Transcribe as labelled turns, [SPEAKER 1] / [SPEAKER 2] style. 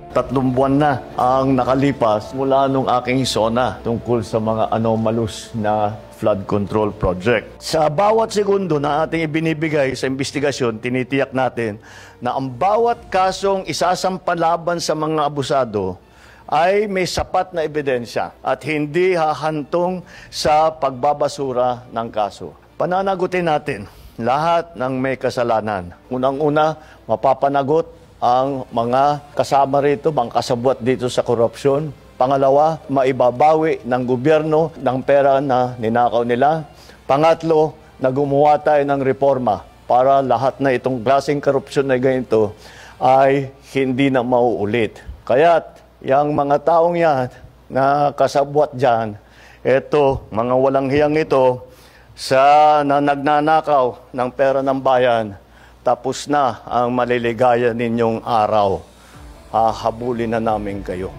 [SPEAKER 1] 3 buwan na ang nakalipas mula nung aking SONA tungkol sa mga anomalous na flood control project. Sa bawat segundo na ating ibinibigay sa investigasyon, tinitiyak natin na ang bawat kasong isasampalaban sa mga abusado ay may sapat na ebidensya at hindi hahantong sa pagbabasura ng kaso. Pananagutin natin lahat ng may kasalanan. Unang-una, mapapanagot ang mga kasama rito, mga kasabwat dito sa korupsyon. Pangalawa, maibabawi ng gobyerno ng pera na ninakaw nila. Pangatlo, na gumawa tayo ng reforma para lahat na itong klaseng korupsyon na ganito ay hindi na mauulit. Kaya't, yung mga taong yan na kasabwat dyan, eto, mga walang hiyang ito, sa nagnanakaw ng pera ng bayan, tapos na ang maliligaya ninyong araw. Hahabulin na namin kayo.